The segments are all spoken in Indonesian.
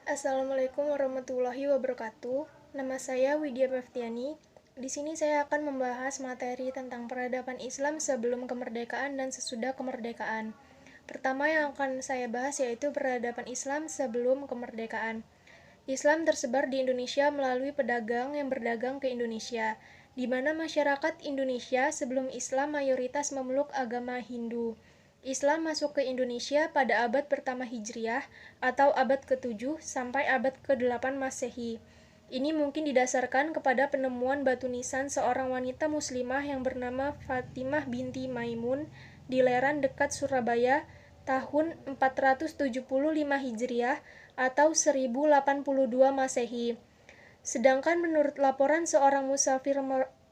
Assalamualaikum warahmatullahi wabarakatuh. Nama saya Widya Meftiani. Di sini saya akan membahas materi tentang peradaban Islam sebelum kemerdekaan dan sesudah kemerdekaan. Pertama yang akan saya bahas yaitu peradaban Islam sebelum kemerdekaan. Islam tersebar di Indonesia melalui pedagang yang berdagang ke Indonesia, di mana masyarakat Indonesia sebelum Islam mayoritas memeluk agama Hindu. Islam masuk ke Indonesia pada abad pertama Hijriah atau abad ke-7 sampai abad ke-8 Masehi. Ini mungkin didasarkan kepada penemuan batu nisan seorang wanita muslimah yang bernama Fatimah binti Maimun di Leran dekat Surabaya tahun 475 Hijriah atau 1082 Masehi. Sedangkan menurut laporan seorang musafir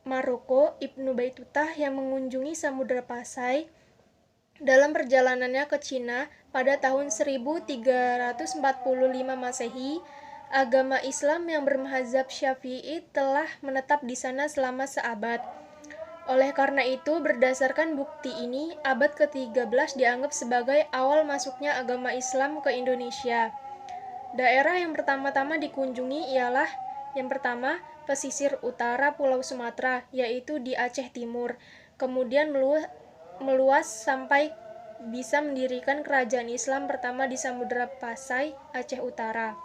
Maroko, Ibnu Baitutah yang mengunjungi Samudra Pasai dalam perjalanannya ke Cina pada tahun 1345 Masehi, agama Islam yang bermazhab Syafi'i telah menetap di sana selama seabad. Oleh karena itu, berdasarkan bukti ini, abad ke-13 dianggap sebagai awal masuknya agama Islam ke Indonesia. Daerah yang pertama-tama dikunjungi ialah yang pertama, pesisir utara Pulau Sumatera, yaitu di Aceh Timur. Kemudian meluas sampai bisa mendirikan kerajaan Islam pertama di Samudra Pasai, Aceh Utara.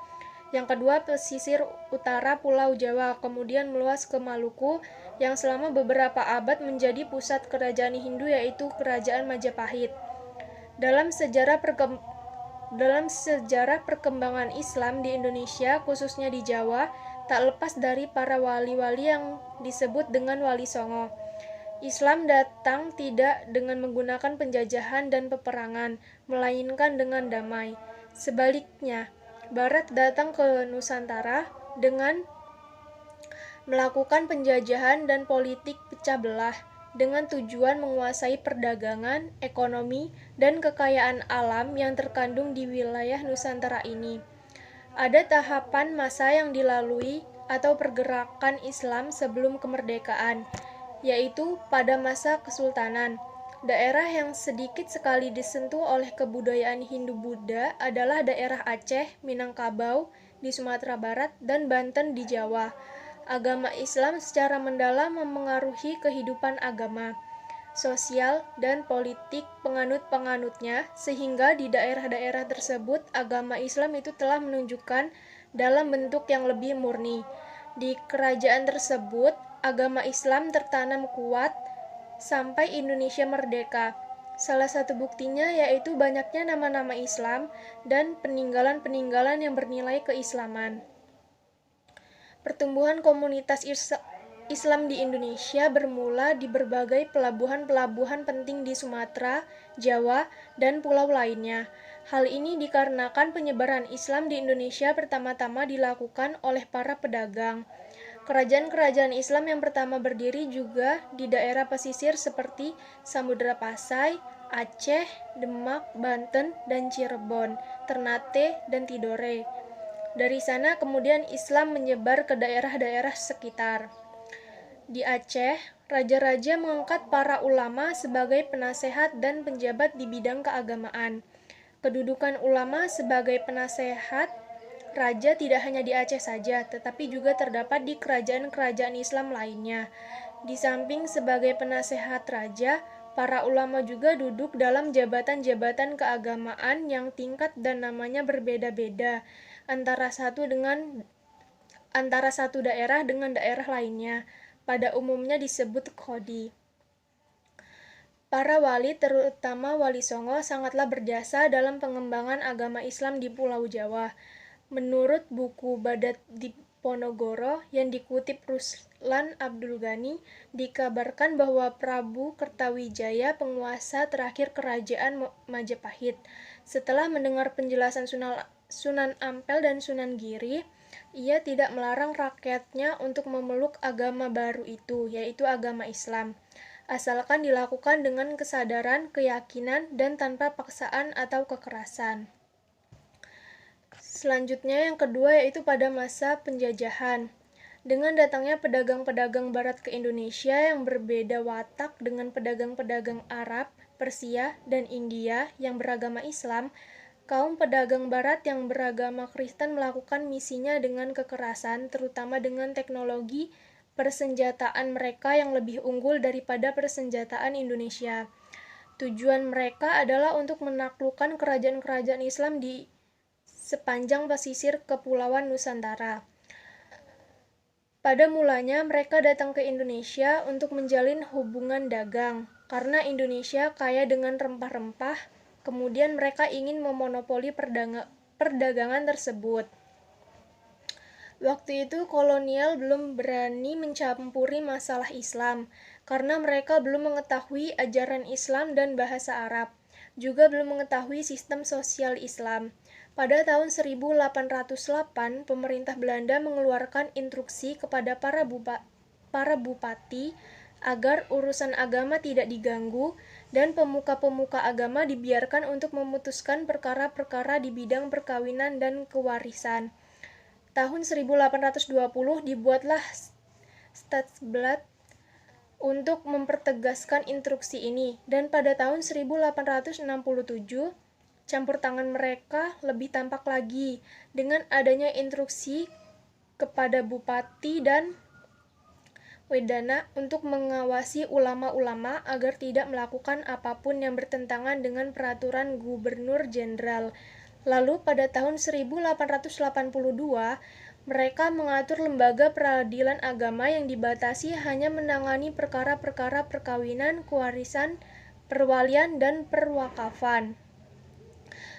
Yang kedua, pesisir utara Pulau Jawa, kemudian meluas ke Maluku, yang selama beberapa abad menjadi pusat kerajaan Hindu yaitu Kerajaan Majapahit. Dalam sejarah perkembangan Islam di Indonesia, khususnya di Jawa, tak lepas dari para wali-wali yang disebut dengan Wali Songo. Islam datang tidak dengan menggunakan penjajahan dan peperangan, melainkan dengan damai. Sebaliknya, Barat datang ke Nusantara dengan melakukan penjajahan dan politik pecah belah, dengan tujuan menguasai perdagangan, ekonomi, dan kekayaan alam yang terkandung di wilayah Nusantara ini. Ada tahapan masa yang dilalui atau pergerakan Islam sebelum kemerdekaan, yaitu pada masa Kesultanan. Daerah yang sedikit sekali disentuh oleh kebudayaan Hindu-Buddha adalah daerah Aceh, Minangkabau di Sumatera Barat, dan Banten di Jawa. Agama Islam secara mendalam memengaruhi kehidupan agama, sosial, dan politik penganut-penganutnya, sehingga di daerah-daerah tersebut agama Islam itu telah menunjukkan dalam bentuk yang lebih murni. Di kerajaan tersebut, agama Islam tertanam kuat sampai Indonesia merdeka. Salah satu buktinya yaitu banyaknya nama-nama Islam dan peninggalan-peninggalan yang bernilai keislaman. Pertumbuhan komunitas Islam di Indonesia bermula di berbagai pelabuhan-pelabuhan penting di Sumatera, Jawa, dan pulau lainnya. Hal ini dikarenakan penyebaran Islam di Indonesia pertama-tama dilakukan oleh para pedagang. Kerajaan-kerajaan Islam yang pertama berdiri juga di daerah pesisir seperti Samudra Pasai, Aceh, Demak, Banten, dan Cirebon, Ternate, dan Tidore. Dari sana kemudian Islam menyebar ke daerah-daerah sekitar. Di Aceh, raja-raja mengangkat para ulama sebagai penasehat dan penjabat di bidang keagamaan. Kedudukan ulama sebagai penasehat raja tidak hanya di Aceh saja, tetapi juga terdapat di kerajaan-kerajaan Islam lainnya. Di samping sebagai penasehat raja, para ulama juga duduk dalam jabatan-jabatan keagamaan yang tingkat dan namanya berbeda-beda antara satu daerah dengan daerah lainnya. Pada umumnya disebut qadhi. Para wali, terutama Wali Songo, sangatlah berjasa dalam pengembangan agama Islam di Pulau Jawa. Menurut buku Badat Diponegoro yang dikutip Ruslan Abdul Ghani, dikabarkan bahwa Prabu Kertawijaya, penguasa terakhir kerajaan Majapahit, setelah mendengar penjelasan Sunan Ampel dan Sunan Giri, ia tidak melarang rakyatnya untuk memeluk agama baru itu, yaitu agama Islam, asalkan dilakukan dengan kesadaran, keyakinan, dan tanpa paksaan atau kekerasan. Selanjutnya yang kedua yaitu pada masa penjajahan. Dengan datangnya pedagang-pedagang barat ke Indonesia yang berbeda watak dengan pedagang-pedagang Arab, Persia, dan India yang beragama Islam, Kaum pedagang barat yang beragama Kristen melakukan misinya dengan kekerasan, terutama dengan teknologi persenjataan mereka yang lebih unggul daripada persenjataan Indonesia. Tujuan mereka adalah untuk menaklukkan kerajaan-kerajaan Islam di sepanjang pesisir Kepulauan Nusantara. Pada mulanya mereka datang ke Indonesia untuk menjalin hubungan dagang, karena Indonesia kaya dengan rempah-rempah. Kemudian mereka ingin memonopoli perdagangan tersebut. Waktu itu kolonial belum berani mencampuri masalah Islam, karena mereka belum mengetahui ajaran Islam dan bahasa Arab, juga belum mengetahui sistem sosial Islam. Pada tahun 1808, pemerintah Belanda mengeluarkan instruksi kepada para bupati agar urusan agama tidak diganggu dan pemuka-pemuka agama dibiarkan untuk memutuskan perkara-perkara di bidang perkawinan dan kewarisan. Tahun 1820 dibuatlah Stadsblad untuk mempertegaskan instruksi ini, dan pada tahun 1867 campur tangan mereka lebih tampak lagi dengan adanya instruksi kepada bupati dan Wedana untuk mengawasi ulama-ulama agar tidak melakukan apapun yang bertentangan dengan peraturan gubernur jenderal. Lalu pada tahun 1882, mereka mengatur lembaga peradilan agama yang dibatasi hanya menangani perkara-perkara perkawinan, kewarisan, perwalian, dan perwakafan.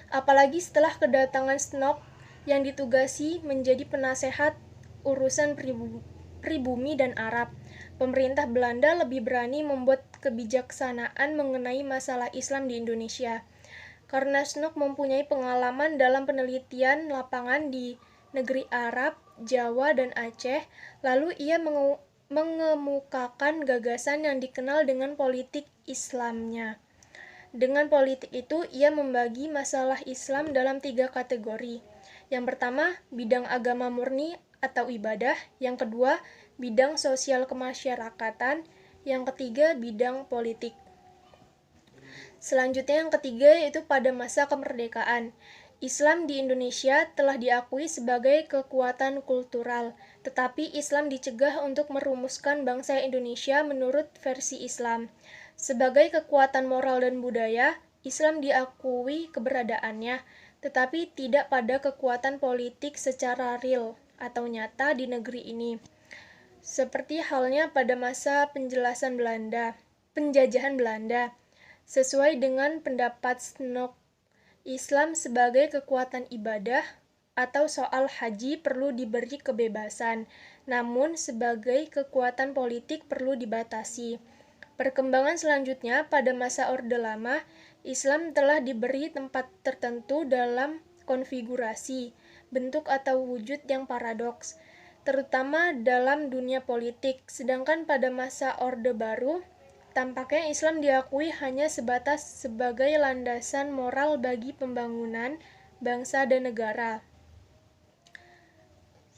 Apalagi setelah kedatangan Snok yang ditugasi menjadi penasehat urusan pribumi dan Arab, pemerintah Belanda lebih berani membuat kebijaksanaan mengenai masalah Islam di Indonesia. Karena Snok mempunyai pengalaman dalam penelitian lapangan di negeri Arab, Jawa, dan Aceh, lalu ia mengemukakan gagasan yang dikenal dengan politik Islamnya. Dengan politik itu, ia membagi masalah Islam dalam 3 kategori. Yang pertama, bidang agama murni atau ibadah. Yang kedua, bidang sosial kemasyarakatan. Yang ketiga, bidang politik. Selanjutnya yang ketiga yaitu pada masa kemerdekaan. Islam di Indonesia telah diakui sebagai kekuatan kultural, tetapi Islam dicegah untuk merumuskan bangsa Indonesia menurut versi Islam. Sebagai kekuatan moral dan budaya, Islam diakui keberadaannya, tetapi tidak pada kekuatan politik secara real atau nyata di negeri ini. Seperti halnya pada masa penjajahan Belanda. Sesuai dengan pendapat Snok, Islam sebagai kekuatan ibadah atau soal haji perlu diberi kebebasan, namun sebagai kekuatan politik perlu dibatasi. Perkembangan selanjutnya pada masa Orde Lama, Islam telah diberi tempat tertentu dalam konfigurasi, bentuk atau wujud yang paradoks, terutama dalam dunia politik, sedangkan pada masa Orde Baru, tampaknya Islam diakui hanya sebatas sebagai landasan moral bagi pembangunan bangsa dan negara.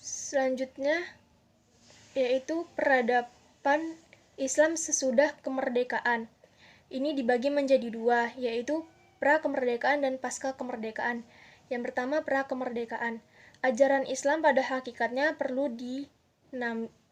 Selanjutnya, yaitu peradaban Islam sesudah kemerdekaan. Ini dibagi menjadi 2, yaitu pra-kemerdekaan dan pasca-kemerdekaan. Yang pertama, pra-kemerdekaan. Ajaran Islam pada hakikatnya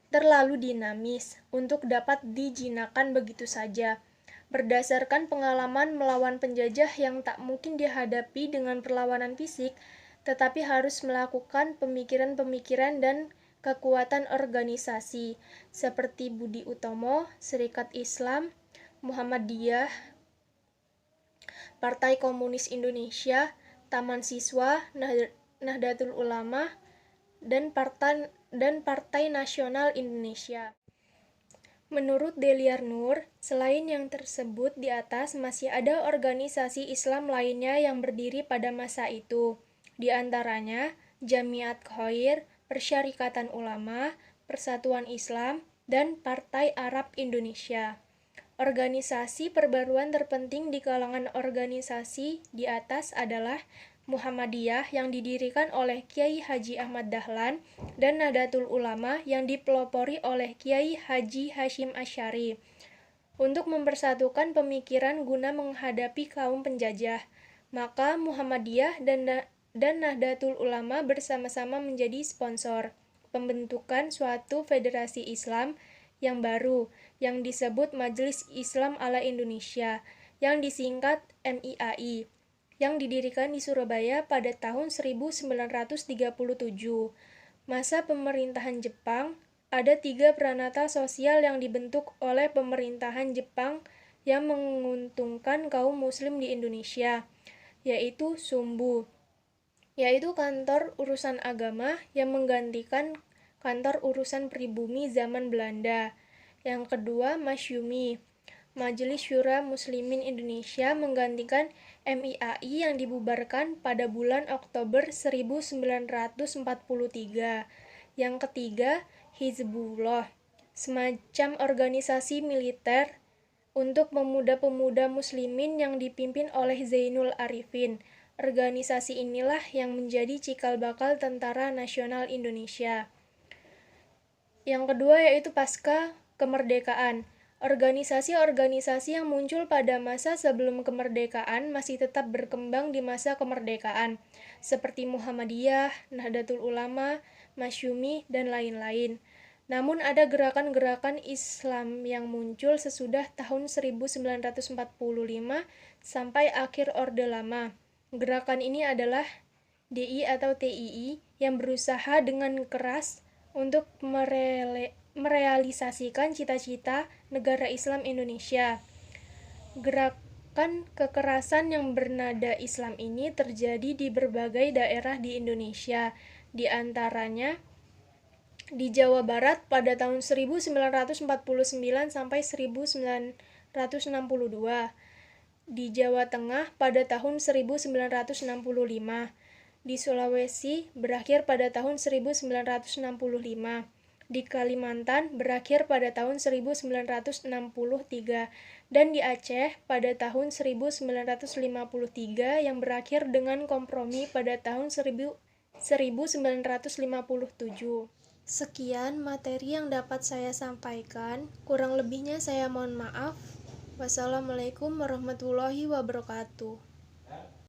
terlalu dinamis untuk dapat dijinakan begitu saja. Berdasarkan pengalaman melawan penjajah yang tak mungkin dihadapi dengan perlawanan fisik, tetapi harus melakukan pemikiran-pemikiran dan kekuatan organisasi seperti Budi Utomo, Serikat Islam, Muhammadiyah, Partai Komunis Indonesia, Taman Siswa, Nahdlatul Ulama, dan Partai Nasional Indonesia. Menurut Deliar Nur, selain yang tersebut di atas masih ada organisasi Islam lainnya yang berdiri pada masa itu. Di antaranya Jamiat Khair, Persyarikatan Ulama, Persatuan Islam, dan Partai Arab Indonesia. Organisasi perbaruan terpenting di kalangan organisasi di atas adalah Muhammadiyah yang didirikan oleh Kiai Haji Ahmad Dahlan dan Nahdlatul Ulama yang dipelopori oleh Kiai Haji Hashim Asy'ari untuk mempersatukan pemikiran guna menghadapi kaum penjajah. Maka Muhammadiyah dan Nahdlatul Ulama bersama-sama menjadi sponsor pembentukan suatu federasi Islam yang baru yang disebut Majelis Islam ala Indonesia yang disingkat MIAI yang didirikan di Surabaya pada tahun 1937. Masa pemerintahan Jepang, ada 3 peranata sosial yang dibentuk oleh pemerintahan Jepang yang menguntungkan kaum muslim di Indonesia, yaitu SUMBU, yaitu kantor urusan agama yang menggantikan kantor urusan pribumi zaman Belanda. Yang kedua, Masyumi, Majelis Syura Muslimin Indonesia, menggantikan MIAI yang dibubarkan pada bulan Oktober 1943. Yang ketiga, Hizbullah, semacam organisasi militer untuk pemuda-pemuda muslimin yang dipimpin oleh Zainul Arifin. Organisasi inilah yang menjadi cikal bakal Tentara Nasional Indonesia. Yang kedua yaitu Pasca Kemerdekaan. Organisasi-organisasi yang muncul pada masa sebelum kemerdekaan masih tetap berkembang di masa kemerdekaan, seperti Muhammadiyah, Nahdlatul Ulama, Masyumi, dan lain-lain. Namun ada gerakan-gerakan Islam yang muncul sesudah tahun 1945 sampai akhir Orde Lama. Gerakan ini adalah DI atau TII yang berusaha dengan keras untuk merealisasikan cita-cita negara Islam Indonesia. Gerakan kekerasan yang bernada Islam ini terjadi di berbagai daerah di Indonesia, di antaranya di Jawa Barat pada tahun 1949 sampai 1962, di Jawa Tengah pada tahun 1965, di Sulawesi berakhir pada tahun 1965, di Kalimantan berakhir pada tahun 1963, dan di Aceh pada tahun 1953 yang berakhir dengan kompromi pada tahun 1957. Sekian materi yang dapat saya sampaikan, kurang lebihnya saya mohon maaf. Wassalamualaikum warahmatullahi wabarakatuh.